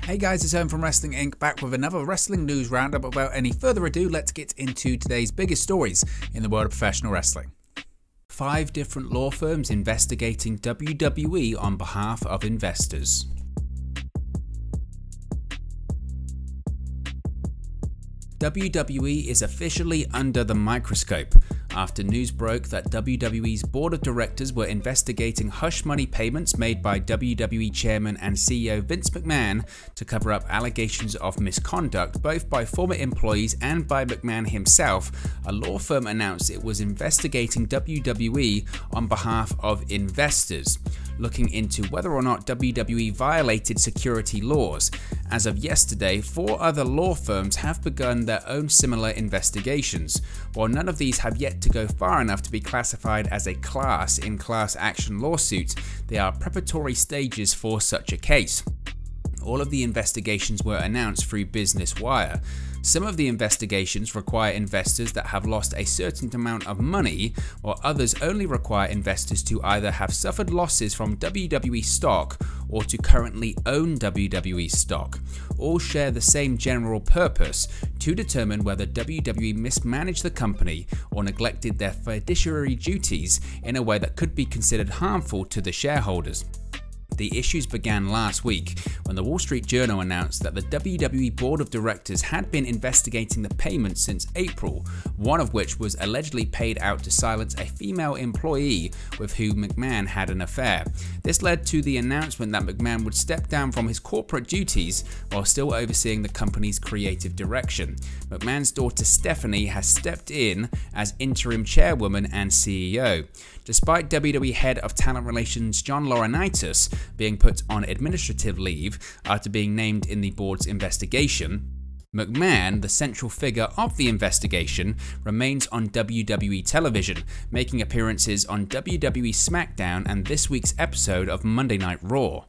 Hey guys, it's Owen from Wrestling Inc. back with another wrestling news roundup. Without any further ado, let's get into today's biggest stories in the world of professional wrestling. 5 different law firms investigating WWE on behalf of investors. WWE is officially under the microscope after news broke that WWE's board of directors were investigating hush money payments made by WWE Chairman and CEO Vince McMahon to cover up allegations of misconduct both by former employees and by McMahon himself. A law firm announced it was investigating WWE on behalf of investors, looking into whether or not WWE violated security laws. As of yesterday, 4 other law firms have begun their own similar investigations. While none of these have yet to go far enough to be classified as a class in class action lawsuits, they are preparatory stages for such a case. All of the investigations were announced through Business Wire. Some of the investigations require investors that have lost a certain amount of money, while others only require investors to either have suffered losses from WWE stock or to currently own WWE stock. All share the same general purpose: to determine whether WWE mismanaged the company or neglected their fiduciary duties in a way that could be considered harmful to the shareholders. The issues began last week when the Wall Street Journal announced that the WWE Board of Directors had been investigating the payments since April, one of which was allegedly paid out to silence a female employee with whom McMahon had an affair. This led to the announcement that McMahon would step down from his corporate duties while still overseeing the company's creative direction. McMahon's daughter Stephanie has stepped in as interim chairwoman and CEO. Despite WWE Head of Talent Relations John Laurinaitis being put on administrative leave after being named in the board's investigation, McMahon, the central figure of the investigation, remains on WWE television, making appearances on WWE SmackDown and this week's episode of Monday Night Raw.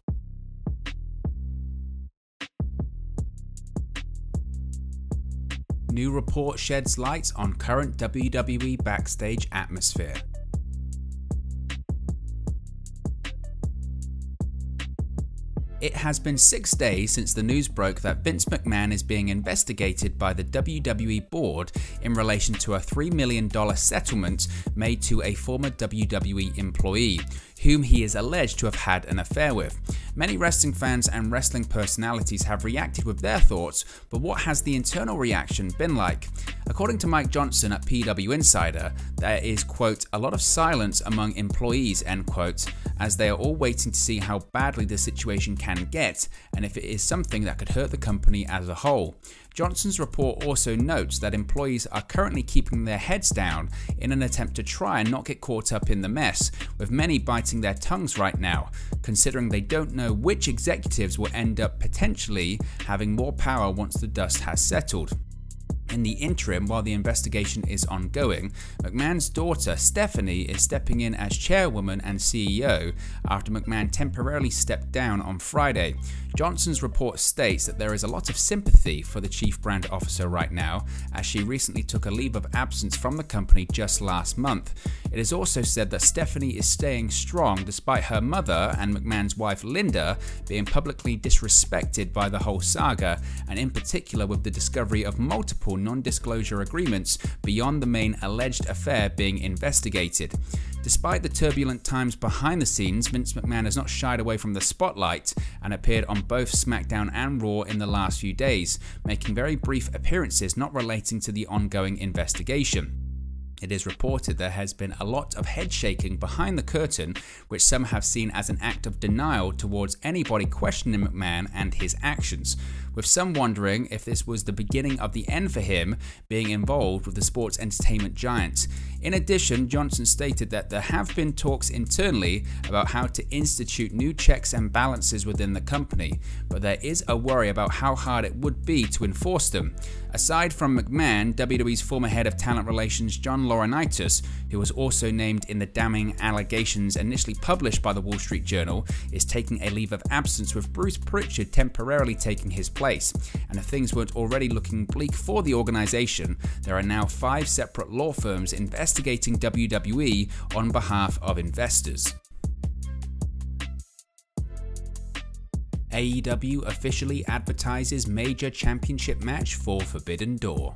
New report sheds light on current WWE backstage atmosphere. It has been 6 days since the news broke that Vince McMahon is being investigated by the WWE board in relation to a $3 million settlement made to a former WWE employee, whom he is alleged to have had an affair with. Many wrestling fans and wrestling personalities have reacted with their thoughts, but what has the internal reaction been like? According to Mike Johnson at PW Insider, there is, quote, a lot of silence among employees, end quote, as they are all waiting to see how badly the situation can get and if it is something that could hurt the company as a whole. Johnson's report also notes that employees are currently keeping their heads down in an attempt to try and not get caught up in the mess, with many biting their tongues right now, considering they don't know which executives will end up potentially having more power once the dust has settled. In the interim, while the investigation is ongoing, McMahon's daughter Stephanie is stepping in as chairwoman and CEO after McMahon temporarily stepped down on Friday. Johnson's report states that there is a lot of sympathy for the chief brand officer right now, as she recently took a leave of absence from the company just last month. It is also said that Stephanie is staying strong despite her mother and McMahon's wife Linda being publicly disrespected by the whole saga, and in particular with the discovery of multiple non-disclosure agreements beyond the main alleged affair being investigated. Despite the turbulent times behind the scenes, Vince McMahon has not shied away from the spotlight and appeared on both SmackDown and Raw in the last few days, making very brief appearances not relating to the ongoing investigation. It is reported there has been a lot of head shaking behind the curtain, which some have seen as an act of denial towards anybody questioning McMahon and his actions, with some wondering if this was the beginning of the end for him being involved with the sports entertainment giant. In addition, Johnson stated that there have been talks internally about how to institute new checks and balances within the company, but there is a worry about how hard it would be to enforce them. Aside from McMahon, WWE's former head of talent relations John Laurinaitis, who was also named in the damning allegations initially published by the Wall Street Journal, is taking a leave of absence, with Bruce Pritchard temporarily taking his place. And if things weren't already looking bleak for the organization, there are now 5 separate law firms investigating WWE on behalf of investors. AEW officially advertises major championship match for Forbidden Door.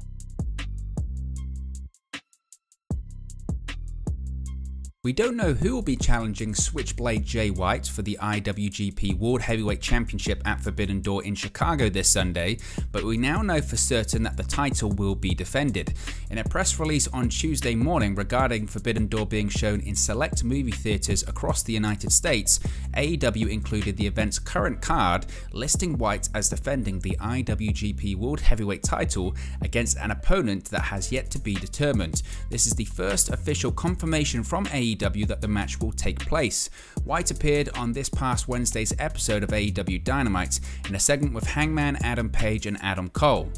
We don't know who will be challenging Switchblade Jay White for the IWGP World Heavyweight Championship at Forbidden Door in Chicago this Sunday, but we now know for certain that the title will be defended. In a press release on Tuesday morning regarding Forbidden Door being shown in select movie theaters across the United States, AEW included the event's current card, listing White as defending the IWGP World Heavyweight title against an opponent that has yet to be determined. This is the first official confirmation from AEW that the match will take place. White appeared on this past Wednesday's episode of AEW Dynamite in a segment with Hangman Adam Page and Adam Cole.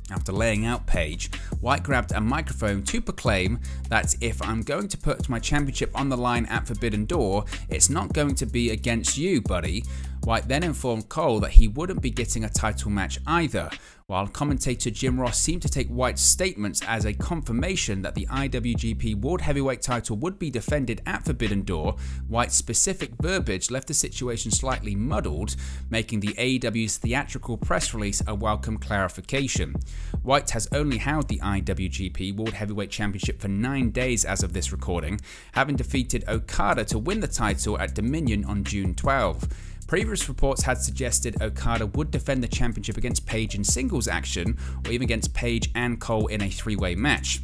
After laying out Page, White grabbed a microphone to proclaim that if I'm going to put my championship on the line at Forbidden Door, it's not going to be against you, buddy. White then informed Cole that he wouldn't be getting a title match either, while commentator Jim Ross seemed to take White's statements as a confirmation that the IWGP World Heavyweight title would be defended at Forbidden Door. White's specific verbiage left the situation slightly muddled, making the AEW's theatrical press release a welcome clarification. White has only held the IWGP World Heavyweight Championship for 9 days as of this recording, having defeated Okada to win the title at Dominion on June 12. Previous reports had suggested Okada would defend the championship against Page in singles action, or even against Page and Cole in a three-way match.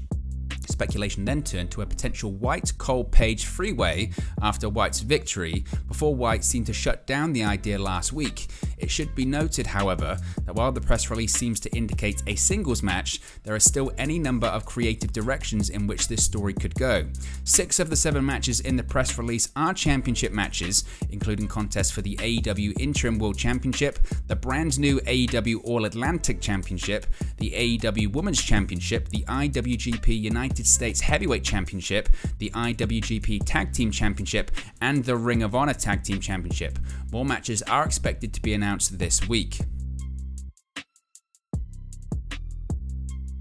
Speculation then turned to a potential White-Cole-Page three-way after White's victory, before White seemed to shut down the idea last week. It should be noted, however, that while the press release seems to indicate a singles match, there are still any number of creative directions in which this story could go. 6 of the 7 matches in the press release are championship matches, including contests for the AEW Interim World Championship, the brand new AEW All-Atlantic Championship, the AEW Women's Championship, the IWGP United States Heavyweight Championship, the IWGP Tag Team Championship, and the Ring of Honor Tag Team Championship. More matches are expected to be announced this week.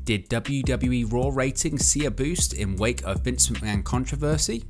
Did WWE Raw Ratings see a boost in wake of Vince McMahon controversy?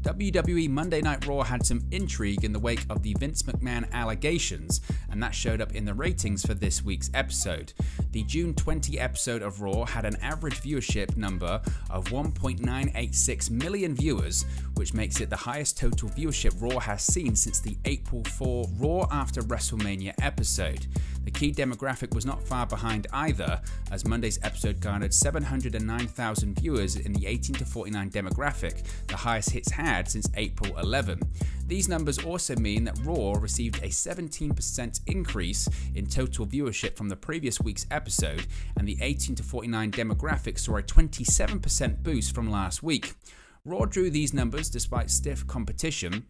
WWE Monday Night Raw had some intrigue in the wake of the Vince McMahon allegations, and that showed up in the ratings for this week's episode. The June 20 episode of Raw had an average viewership number of 1.986 million viewers, which makes it the highest total viewership Raw has seen since the April 4 Raw After WrestleMania episode. The key demographic was not far behind either, as Monday's episode garnered 709,000 viewers in the 18 to 49 demographic, the highest it's had since April 11. These numbers also mean that Raw received a 17% increase in total viewership from the previous week's episode, and the 18 to 49 demographic saw a 27% boost from last week. Raw drew these numbers despite stiff competition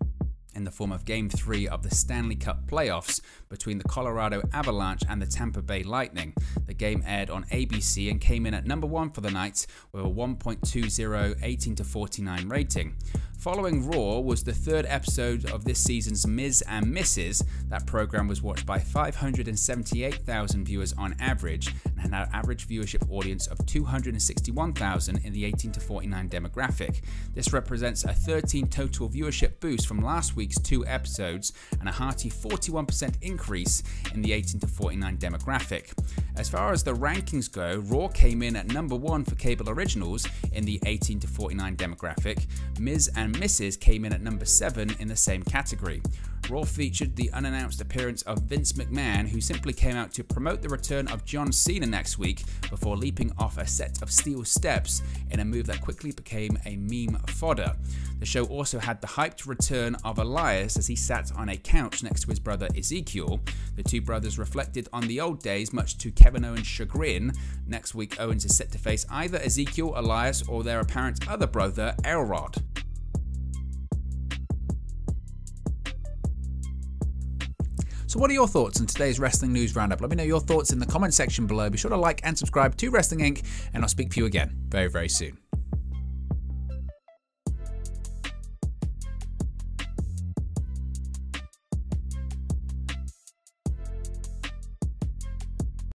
in the form of Game 3 of the Stanley Cup playoffs between the Colorado Avalanche and the Tampa Bay Lightning. The game aired on ABC and came in at number 1 for the night with a 1.20 18 to 49 rating. Following Raw was the third episode of this season's Ms. and Mrs. That program was watched by 578,000 viewers on average and had an average viewership audience of 261,000 in the 18 to 49 demographic. This represents a 13 total viewership boost from last week's 2 episodes and a hearty 41% increase in the 18 to 49 demographic. As far as the rankings go, Raw came in at number 1 for cable originals in the 18 to 49 demographic. Ms. and Mrs. came in at number 7 in the same category. Raw featured the unannounced appearance of Vince McMahon, who simply came out to promote the return of John Cena next week before leaping off a set of steel steps in a move that quickly became a meme fodder. The show also had the hyped return of Elias as he sat on a couch next to his brother Ezekiel. The two brothers reflected on the old days, much to Kevin Owens' chagrin. Next week, Owens is set to face either Ezekiel, Elias, or their apparent other brother, Elrod. So what are your thoughts on today's Wrestling News Roundup? Let me know your thoughts in the comment section below. Be sure to like and subscribe to Wrestling Inc. and I'll speak to you again very, very soon.